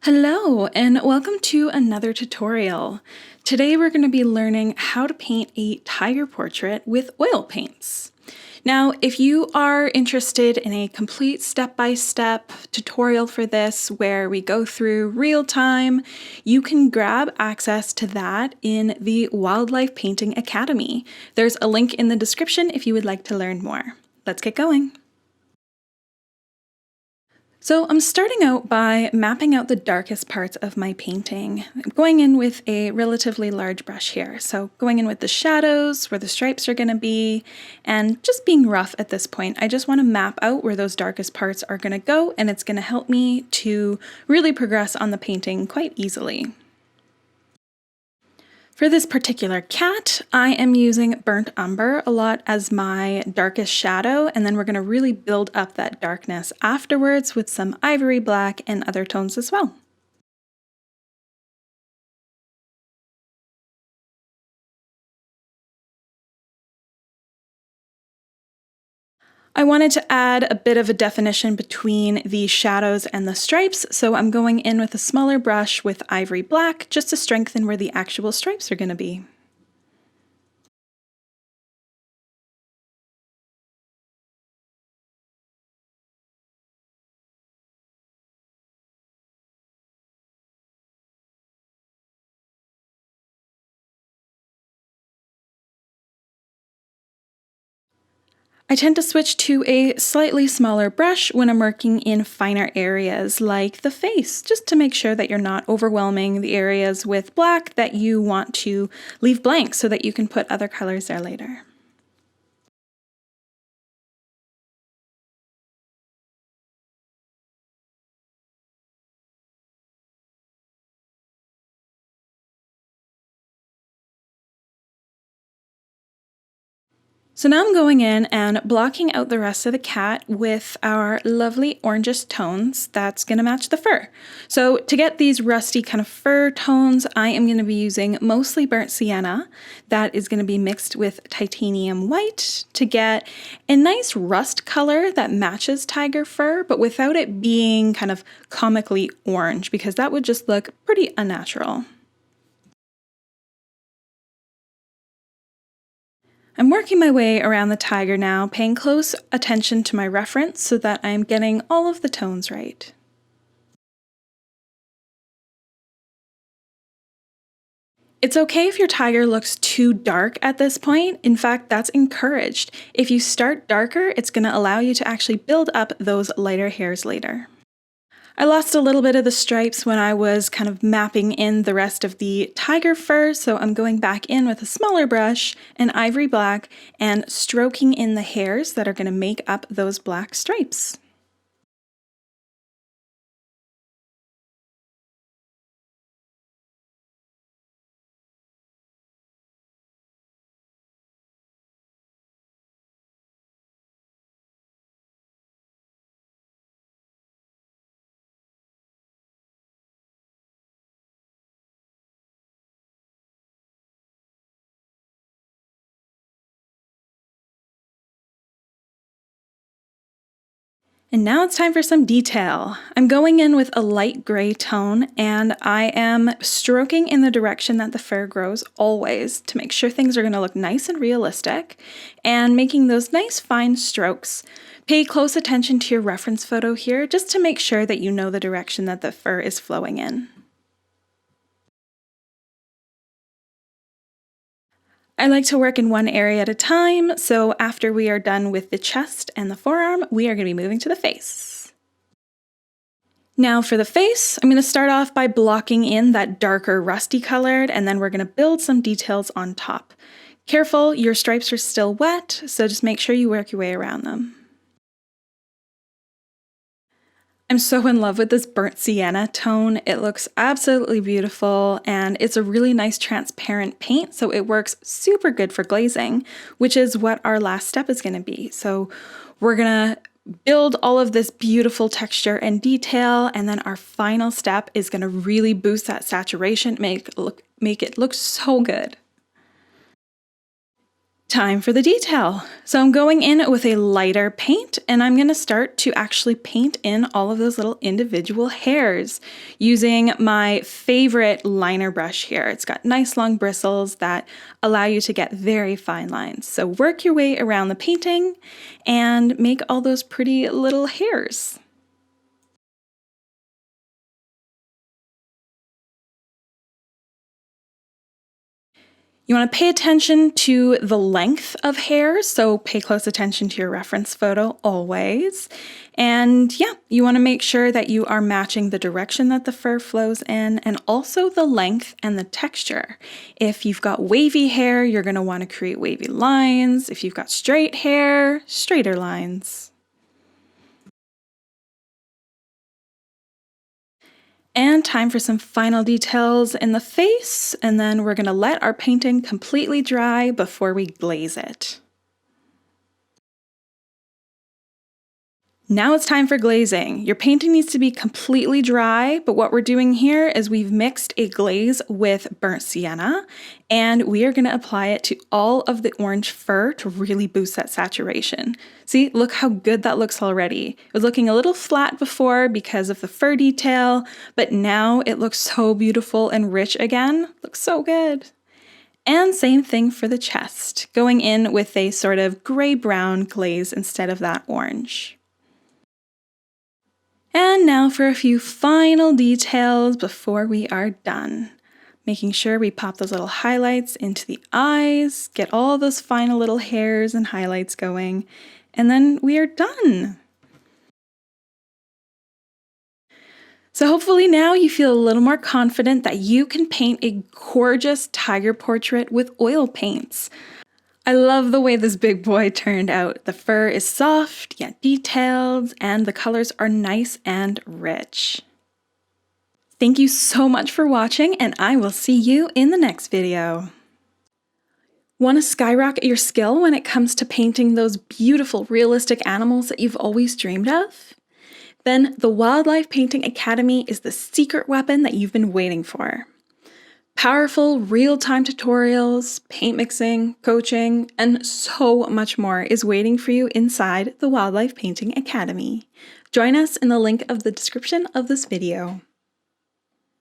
Hello and welcome to another tutorial. Today we're going to be learning how to paint a tiger portrait with oil paints. Now, if you are interested in a complete step-by-step tutorial for this where we go through real time, you can grab access to that in the Wildlife Painting Academy. There's a link in the description if you would like to learn more. Let's get going. So I'm starting out by mapping out the darkest parts of my painting. I'm going in with a relatively large brush here. So going in with the shadows, where the stripes are going to be, and just being rough at this point. I just want to map out where those darkest parts are going to go, and it's going to help me to really progress on the painting quite easily. For this particular cat, I am using burnt umber a lot as my darkest shadow, and then we're going to really build up that darkness afterwards with some ivory black and other tones as well. I wanted to add a bit of a definition between the shadows and the stripes, so I'm going in with a smaller brush with ivory black just to strengthen where the actual stripes are going to be. I tend to switch to a slightly smaller brush when I'm working in finer areas like the face, just to make sure that you're not overwhelming the areas with black that you want to leave blank so that you can put other colors there later. So now I'm going in and blocking out the rest of the cat with our lovely orangish tones that's going to match the fur. So to get these rusty kind of fur tones, I am going to be using mostly burnt sienna that is going to be mixed with titanium white to get a nice rust color that matches tiger fur, but without it being kind of comically orange, because that would just look pretty unnatural. I'm working my way around the tiger now, paying close attention to my reference so that I'm getting all of the tones right. It's okay if your tiger looks too dark at this point. In fact, that's encouraged. If you start darker, it's going to allow you to actually build up those lighter hairs later. I lost a little bit of the stripes when I was kind of mapping in the rest of the tiger fur, so I'm going back in with a smaller brush and ivory black and stroking in the hairs that are going to make up those black stripes. And now it's time for some detail. I'm going in with a light gray tone and I am stroking in the direction that the fur grows always to make sure things are going to look nice and realistic and making those nice fine strokes. Pay close attention to your reference photo here just to make sure that you know the direction that the fur is flowing in. I like to work in one area at a time, so after we are done with the chest and the forearm, we are going to be moving to the face. Now for the face, I'm going to start off by blocking in that darker rusty colored, and then we're going to build some details on top. Careful, your stripes are still wet, so just make sure you work your way around them. I'm so in love with this burnt sienna tone. It looks absolutely beautiful and it's a really nice transparent paint, so it works super good for glazing, which is what our last step is going to be. So we're going to build all of this beautiful texture and detail, and then our final step is going to really boost that saturation, make it look so good. Time for the detail. So I'm going in with a lighter paint and I'm going to start to actually paint in all of those little individual hairs using my favorite liner brush here. It's got nice long bristles that allow you to get very fine lines. So work your way around the painting and make all those pretty little hairs. You want to pay attention to the length of hair, so pay close attention to your reference photo always. And yeah, you want to make sure that you are matching the direction that the fur flows in and also the length and the texture. If you've got wavy hair, you're going to want to create wavy lines. If you've got straight hair, straighter lines. And time for some final details in the face, and then we're going to let our painting completely dry before we glaze it. Now it's time for glazing. Your painting needs to be completely dry, but what we're doing here is we've mixed a glaze with burnt sienna, and we are going to apply it to all of the orange fur to really boost that saturation. See, look how good that looks already. It was looking a little flat before because of the fur detail, but now it looks so beautiful and rich again. Looks so good. And same thing for the chest, going in with a sort of gray-brown glaze instead of that orange. And now for a few final details before we are done. Making sure we pop those little highlights into the eyes, get all those final little hairs and highlights going, and then we are done. So hopefully now you feel a little more confident that you can paint a gorgeous tiger portrait with oil paints. I love the way this big boy turned out. The fur is soft yet detailed, and the colors are nice and rich. Thank you so much for watching, and I will see you in the next video. Want to skyrocket your skill when it comes to painting those beautiful, realistic animals that you've always dreamed of? Then the Wildlife Painting Academy is the secret weapon that you've been waiting for. Powerful real-time tutorials, paint mixing, coaching, and so much more is waiting for you inside the Wildlife Painting Academy. Join us in the link of the description of this video.